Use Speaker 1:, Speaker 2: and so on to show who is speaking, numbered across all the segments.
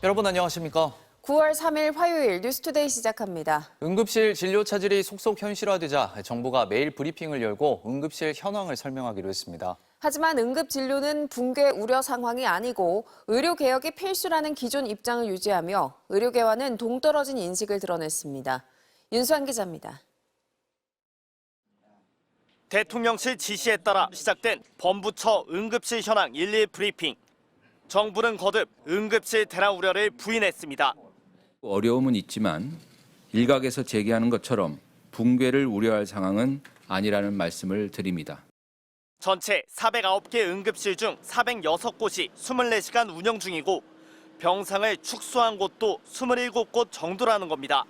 Speaker 1: 여러분 안녕하십니까?
Speaker 2: 9월 3일 화요일 뉴스투데이 시작합니다.
Speaker 1: 응급실 진료 차질이 속속 현실화되자 정부가 매일 브리핑을 열고 응급실 현황을 설명하기로 했습니다.
Speaker 2: 하지만 응급진료는 붕괴 우려 상황이 아니고 의료개혁이 필수라는 기존 입장을 유지하며 의료계와는 동떨어진 인식을 드러냈습니다. 윤수환 기자입니다.
Speaker 3: 대통령실 지시에 따라 시작된 범부처 응급실 현황 1일 브리핑. 정부는 거듭 응급실 대란 우려를 부인했습니다.
Speaker 4: 어려움은 있지만 일각에서 제기하는 것처럼 붕괴를 우려할 상황은 아니라는 말씀을 드립니다.
Speaker 3: 전체 409개 응급실 중 406곳이 24시간 운영 중이고 병상을 축소한 곳도 27곳 정도라는 겁니다.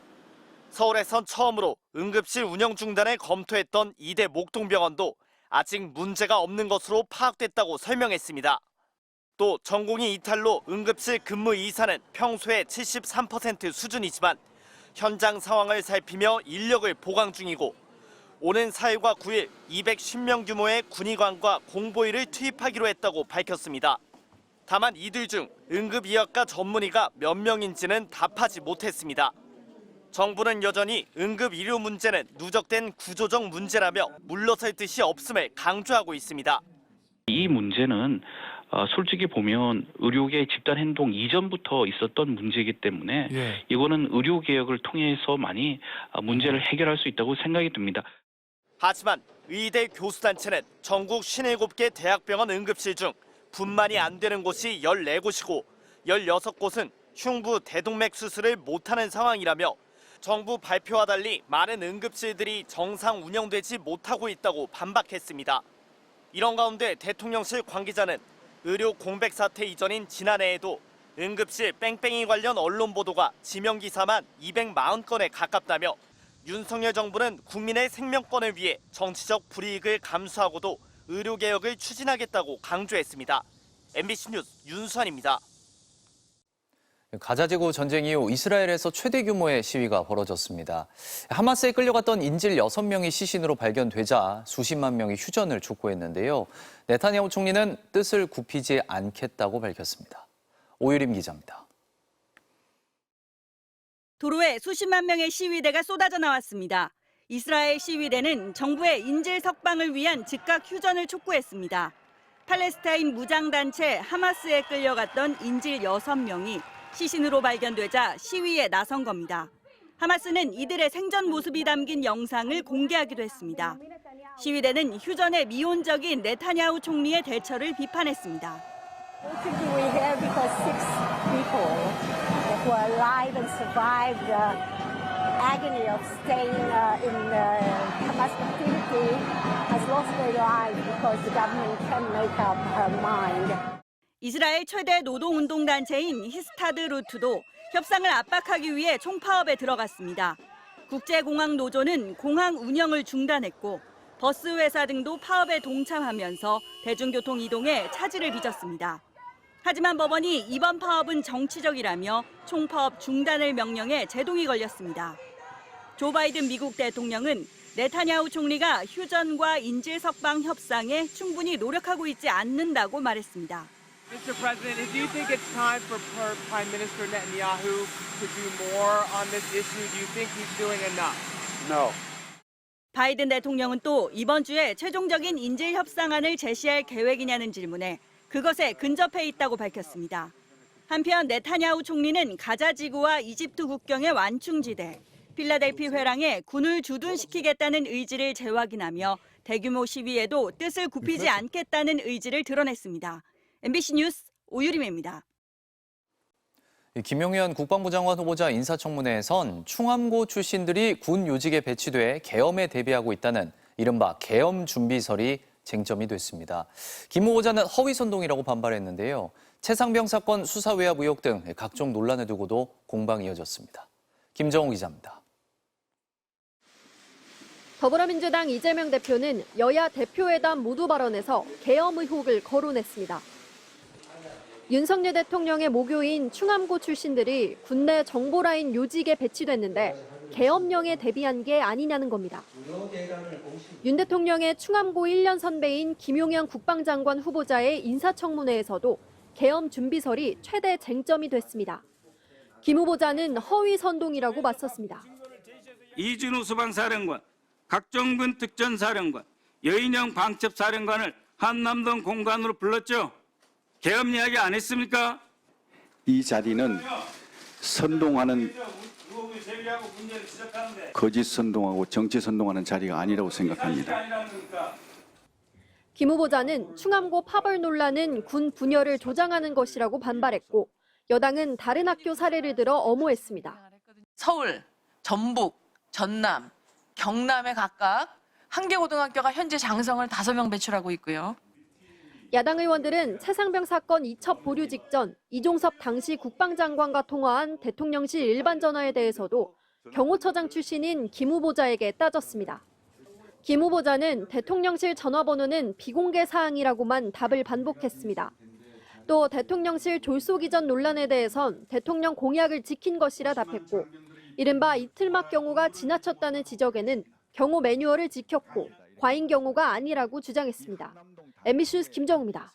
Speaker 3: 서울에선 처음으로 응급실 운영 중단을 검토했던 이대 목동병원도 아직 문제가 없는 것으로 파악됐다고 설명했습니다. 또 전공의 이탈로 응급실 근무 이사는 평소의 73% 수준이지만 현장 상황을 살피며 인력을 보강 중이고 오는 4일과 9일 210명 규모의 군의관과 공보위를 투입하기로 했다고 밝혔습니다. 다만 이들 중 응급의학과 전문의가 몇 명인지는 답하지 못했습니다. 정부는 여전히 응급의료 문제는 누적된 구조적 문제라며 물러설 뜻이 없음을 강조하고 있습니다.
Speaker 5: 이 문제는 솔직히 보면 의료계의 집단 행동 이전부터 있었던 문제이기 때문에 이거는 의료개혁을 통해서 많이 문제를 해결할 수 있다고 생각이 듭니다.
Speaker 3: 하지만 의대 교수단체는 전국 57개 대학병원 응급실 중 분만이 안 되는 곳이 14곳이고 16곳은 흉부 대동맥 수술을 못하는 상황이라며 정부 발표와 달리 많은 응급실들이 정상 운영되지 못하고 있다고 반박했습니다. 이런 가운데 대통령실 관계자는 의료 공백 사태 이전인 지난해에도 응급실 뺑뺑이 관련 언론 보도가 지명 기사만 240건에 가깝다며 윤석열 정부는 국민의 생명권을 위해 정치적 불이익을 감수하고도 의료개혁을 추진하겠다고 강조했습니다. MBC 뉴스 윤수환입니다.
Speaker 1: 가자지구 전쟁 이후 이스라엘에서 최대 규모의 시위가 벌어졌습니다. 하마스에 끌려갔던 인질 6명이 시신으로 발견되자 수십만 명이 휴전을 촉구했는데요. 네타냐후 총리는 뜻을 굽히지 않겠다고 밝혔습니다. 오유림 기자입니다.
Speaker 6: 도로에 수십만 명의 시위대가 쏟아져 나왔습니다. 이스라엘 시위대는 정부의 인질 석방을 위한 즉각 휴전을 촉구했습니다. 팔레스타인 무장단체 하마스에 끌려갔던 인질 6명이 시신으로 발견되자 시위에 나선 겁니다. 하마스는 이들의 생전 모습이 담긴 영상을 공개하기도 했습니다. 시위대는 휴전에 미온적인 네타냐후 총리의 대처를 비판했습니다. 이스라엘 최대 노동운동단체인 히스타드루트도 협상을 압박하기 위해 총파업에 들어갔습니다. 국제공항노조는 공항 운영을 중단했고 버스 회사 등도 파업에 동참하면서 대중교통 이동에 차질을 빚었습니다. 하지만 법원이 이번 파업은 정치적이라며 총파업 중단을 명령해 제동이 걸렸습니다. 조 바이든 미국 대통령은 네타냐후 총리가 휴전과 인질 석방 협상에 충분히 노력하고 있지 않는다고 말했습니다.
Speaker 7: Mr. President, do you think it's time for Prime Minister Netanyahu to do more on this issue? Do you think he's doing enough?
Speaker 8: No.
Speaker 6: 바이든 대통령은 또 이번 주에 최종적인 인질 협상안을 제시할 계획이냐는 질문에 그것에 근접해 있다고 밝혔습니다. 한편 네타냐후 총리는 가자 지구와 이집트 국경의 완충지대, 필라델피 회랑에 군을 주둔시키겠다는 의지를 재확인하며 대규모 시위에도 뜻을 굽히지 않겠다는 의지를 드러냈습니다. MBC 뉴스 오유림입니다.
Speaker 1: 김용현 국방부 장관 후보자 인사청문회에선 충암고 출신들이 군 요직에 배치돼 계엄에 대비하고 있다는 이른바 계엄 준비설이 쟁점이 됐습니다. 김 후보자는 허위선동이라고 반발했는데요. 최상병 사건 수사 외압 의혹 등 각종 논란을 두고도 공방이 이어졌습니다. 김정우 기자입니다.
Speaker 9: 더불어민주당 이재명 대표는 여야 대표회담 모두 발언에서 계엄 의혹을 거론했습니다. 윤석열 대통령의 모교인 충암고 출신들이 군내 정보라인 요직에 배치됐는데 계엄령에 대비한 게 아니냐는 겁니다. 윤 대통령의 충암고 1년 선배인 김용현 국방장관 후보자의 인사청문회에서도 계엄 준비설이 최대 쟁점이 됐습니다. 김 후보자는 허위 선동이라고 맞섰습니다.
Speaker 8: 이준우 소방사령관, 각종군 특전사령관, 여인영 방첩사령관을 한남동 공간으로 불렀죠. 계엄 이야기 안 했습니까?
Speaker 10: 이 자리는 선동하는 거짓 선동하고 정치 선동하는 자리가 아니라고 생각합니다.
Speaker 9: 김 후보자는 충암고 파벌 논란은 군 분열을 조장하는 것이라고 반발했고 여당은 다른 학교 사례를 들어 엄호했습니다.
Speaker 11: 서울, 전북, 전남, 경남에 각각 한 개 고등학교가 현재 장성을 5명 배출하고 있고요.
Speaker 9: 야당 의원들은 최상병 사건 이첩 보류 직전 이종섭 당시 국방장관과 통화한 대통령실 일반 전화에 대해서도 경호처장 출신인 김 후보자에게 따졌습니다. 김 후보자는 대통령실 전화번호는 비공개 사항이라고만 답을 반복했습니다. 또 대통령실 졸속 이전 논란에 대해선 대통령 공약을 지킨 것이라 답했고 이른바 이틀막 경호가 지나쳤다는 지적에는 경호 매뉴얼을 지켰고 과잉 경호가 아니라고 주장했습니다. MBC 뉴스 김정우입니다.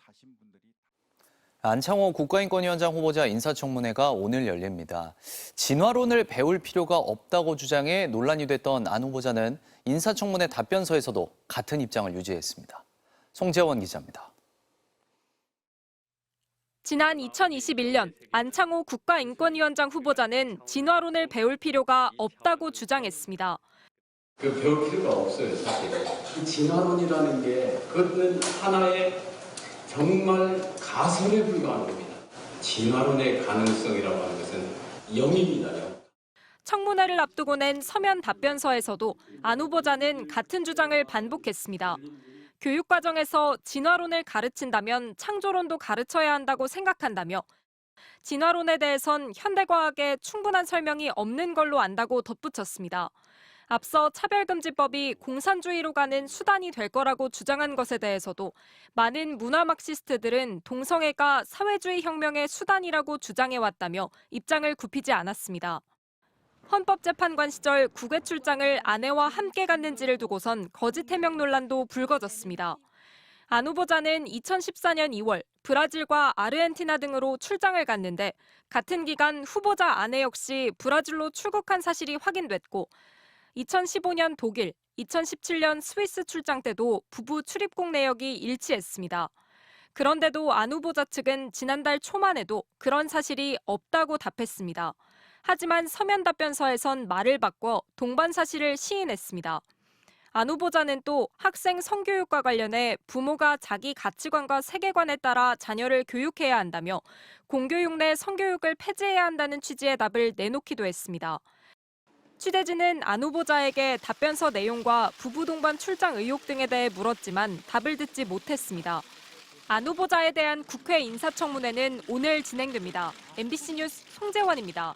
Speaker 1: 안창호 국가인권위원장 후보자 인사청문회가 오늘 열립니다. 진화론을 배울 필요가 없다고 주장해 논란이 됐던 안 후보자는 인사청문회 답변서에서도 같은 입장을 유지했습니다. 송재원 기자입니다.
Speaker 12: 지난 2021년 안창호 국가인권위원장 후보자는 진화론을 배울 필요가 없다고 주장했습니다.
Speaker 13: 배울 필요가 없어요, 사실. 진화론이라는 게 그것은 하나의 정말 가설에 불과한 겁니다. 진화론의 가능성이라고 하는 것은 0입니다. 0.
Speaker 12: 청문회를 앞두고 낸 서면 답변서에서도 안 후보자는 같은 주장을 반복했습니다. 교육과정에서 진화론을 가르친다면 창조론도 가르쳐야 한다고 생각한다며 진화론에 대해선 현대과학에 충분한 설명이 없는 걸로 안다고 덧붙였습니다. 앞서 차별금지법이 공산주의로 가는 수단이 될 거라고 주장한 것에 대해서도 많은 문화 막시스트들은 동성애가 사회주의 혁명의 수단이라고 주장해왔다며 입장을 굽히지 않았습니다. 헌법재판관 시절 국외 출장을 아내와 함께 갔는지를 두고선 거짓 해명 논란도 불거졌습니다. 안 후보자는 2014년 2월 브라질과 아르헨티나 등으로 출장을 갔는데 같은 기간 후보자 아내 역시 브라질로 출국한 사실이 확인됐고 2015년 독일, 2017년 스위스 출장 때도 부부 출입국 내역이 일치했습니다. 그런데도 안 후보자 측은 지난달 초만에도 그런 사실이 없다고 답했습니다. 하지만 서면 답변서에선 말을 바꿔 동반 사실을 시인했습니다. 안 후보자는 또 학생 성교육과 관련해 부모가 자기 가치관과 세계관에 따라 자녀를 교육해야 한다며 공교육 내 성교육을 폐지해야 한다는 취지의 답을 내놓기도 했습니다. 취재진은 안 후보자에게 답변서 내용과 부부 동반 출장 의혹 등에 대해 물었지만 답을 듣지 못했습니다. 안 후보자에 대한 국회 인사청문회는 오늘 진행됩니다. MBC 뉴스 송재원입니다.